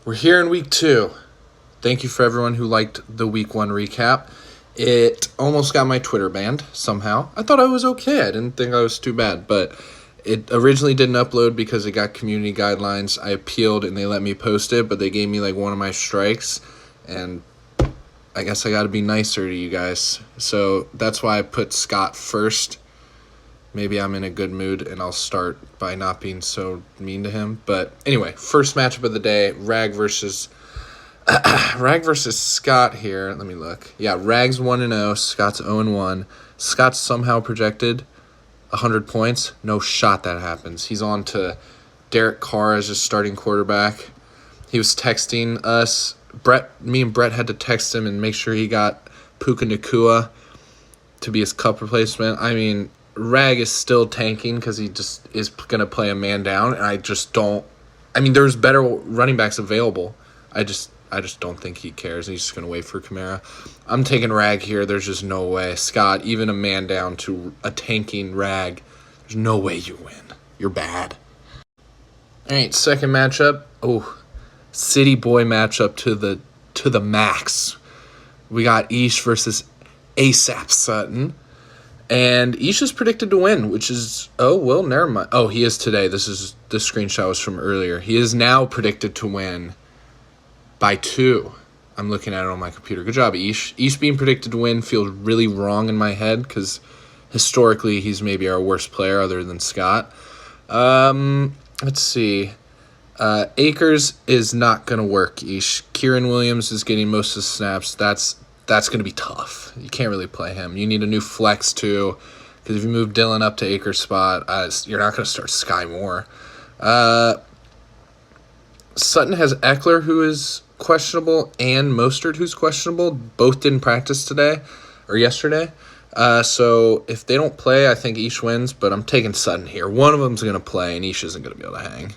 We're here in week 2. Thank you for everyone who liked the week 1 recap. It almost got my Twitter banned somehow. I thought I was okay. I didn't think I was too bad, but it originally didn't upload because it got community guidelines. I appealed and they let me post it, but they gave me like one of my strikes, and I guess I got to be nicer to you guys. So that's why I put Scott first. Maybe I'm in a good mood and I'll start by not being so mean to him. But anyway, first matchup of the day, Rag versus Scott here. Let me look. Yeah, Rag's 1-0, Scott's 0-1. Scott's somehow projected 100 points. No shot that happens. He's on to Derek Carr as his starting quarterback. He was texting us. Me and Brett had to text him and make sure he got Puka Nacua to be his cup replacement. I mean, Rag is still tanking because he just is going to play a man down, and I just don't. I mean, there's better running backs available. I just don't think he cares. He's just going to wait for Kamara. I'm taking Rag here. There's just no way. Scott, even a man down to a tanking Rag, there's no way you win. You're bad. All right, second matchup. Oh, City Boy matchup to the max. We got Ish versus ASAP Sutton. And Ish is predicted to win, which is, never mind. Oh, he is today. The screenshot was from earlier. He is now predicted to win by 2. I'm looking at it on my computer. Good job, Ish. Ish being predicted to win feels really wrong in my head because historically he's maybe our worst player other than Scott. Let's see. Akers is not going to work, Ish. Kieran Williams is getting most of the snaps. That's going to be tough. You can't really play him. You need a new flex, too, because if you move Dylan up to Akers' spot, you're not going to start Sky Moore. Sutton has Eckler, who is questionable, and Mostert, who's questionable. Both didn't practice today or yesterday. So if they don't play, I think Ish wins, but I'm taking Sutton here. One of them's going to play, and Ish isn't going to be able to hang.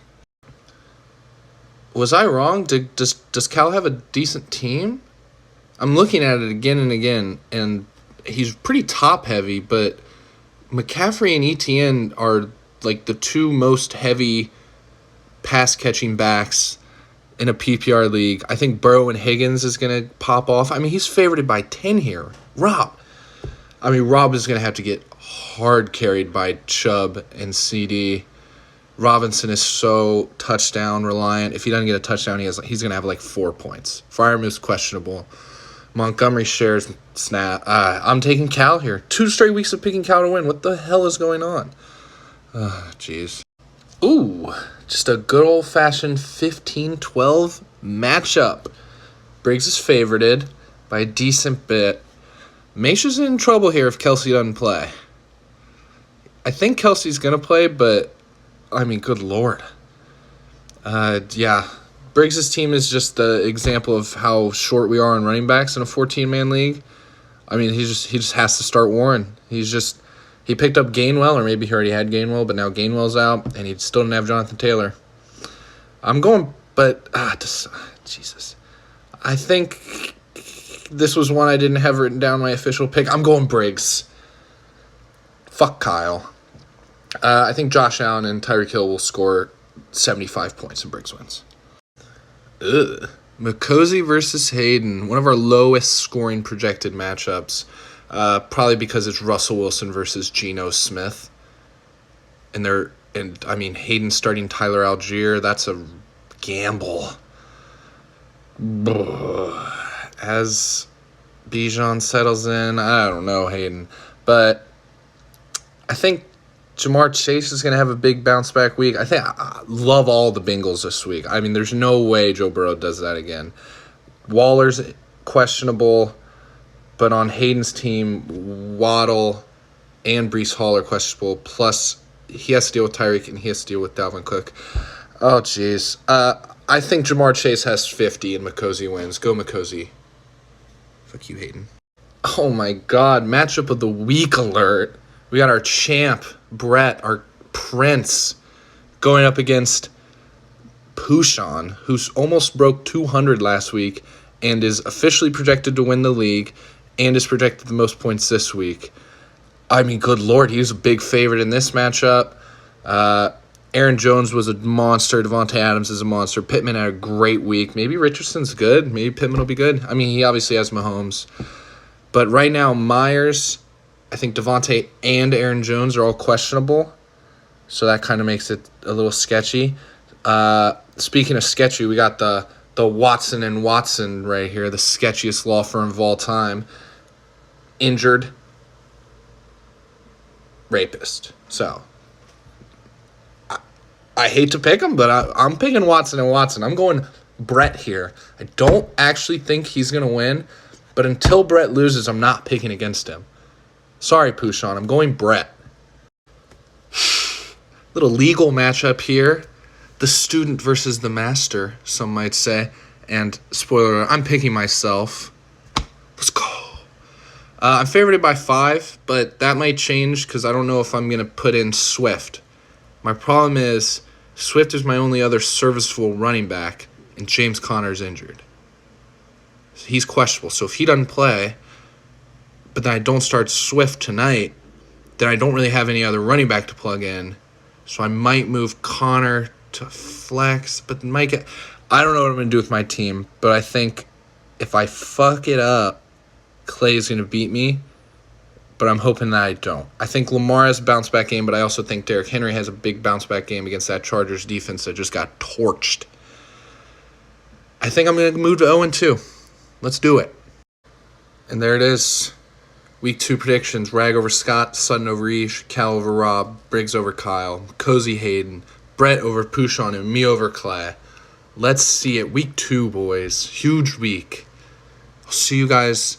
Was I wrong? Does Cal have a decent team? I'm looking at it again and again, and he's pretty top-heavy, but McCaffrey and ETN are like the 2 most heavy pass-catching backs in a PPR league. I think Burrow and Higgins is going to pop off. I mean, he's favored by 10 here. Rob is going to have to get hard carried by Chubb and CD. Robinson is so touchdown reliant. If he doesn't get a touchdown, he's going to have like 4 points. Freiermuth's questionable. Montgomery shares snap. I'm taking Cal here. 2 straight weeks of picking Cal to win. What the hell is going on? Jeez. Ooh, just a good old-fashioned 15-12 matchup. Briggs is favorited by a decent bit. Macia's in trouble here if Kelsey doesn't play. I think Kelsey's going to play, but, I mean, good Lord. Yeah. Briggs' team is just the example of how short we are on running backs in a 14-man league. I mean, he just has to start Warren. He picked up Gainwell, or maybe he already had Gainwell, but now Gainwell's out, and he still didn't have Jonathan Taylor. I'm going, but Jesus, I think this was one I didn't have written down my official pick. I'm going Briggs. Fuck Kyle. I think Josh Allen and Tyreek Hill will score 75 points and Briggs wins. Mikosi versus Hayden, one of our lowest scoring projected matchups, probably because it's Russell Wilson versus Geno Smith, and Hayden starting Tyler Algier. That's a gamble. As Bijan settles in, I don't know Hayden, but I think Jamar Chase is going to have a big bounce-back week. I love all the Bengals this week. I mean, there's no way Joe Burrow does that again. Waller's questionable, but on Hayden's team, Waddle and Breece Hall are questionable. Plus, he has to deal with Tyreek and he has to deal with Dalvin Cook. Oh, jeez. I think Jamar Chase has 50 and Mikosi wins. Go Mikosi. Fuck you, Hayden. Oh, my God. Matchup of the week alert. We got our champ, Brett, our prince, going up against Pushan, who's almost broke 200 last week and is officially projected to win the league and is projected the most points this week. I mean, good Lord, he was a big favorite in this matchup. Aaron Jones was a monster. Devontae Adams is a monster. Pittman had a great week. Maybe Richardson's good. Maybe Pittman will be good. I mean, he obviously has Mahomes. But right now, Myers, I think Devontae and Aaron Jones are all questionable. So that kind of makes it a little sketchy. Speaking of sketchy, we got the Watson and Watson right here, the sketchiest law firm of all time. Injured rapist. So I hate to pick him, but I'm picking Watson and Watson. I'm going Brett here. I don't actually think he's going to win, but until Brett loses, I'm not picking against him. Sorry, Pushan. I'm going Brett. Little legal matchup here. The student versus the master, some might say. And spoiler, I'm picking myself. Let's go. I'm favored by 5, but that might change because I don't know if I'm going to put in Swift. My problem is Swift is my only other serviceable running back, and James Conner's injured. He's questionable. So if he doesn't play, but then I don't start Swift tonight, then I don't really have any other running back to plug in. So I might move Conner to flex, but I don't know what I'm going to do with my team, but I think if I fuck it up, Clay's going to beat me, but I'm hoping that I don't. I think Lamar has a bounce-back game, but I also think Derrick Henry has a big bounce-back game against that Chargers defense that just got torched. I think I'm going to move to 0-2. Let's do it. And there it is. Week 2 predictions. Rag over Scott, Sutton over Ish, Cal over Rob, Briggs over Kyle, Cozy Hayden, Brett over Pushan, and me over Clay. Let's see it. Week 2, boys. Huge week. I'll see you guys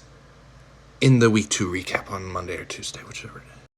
in the Week 2 recap on Monday or Tuesday, whichever it is.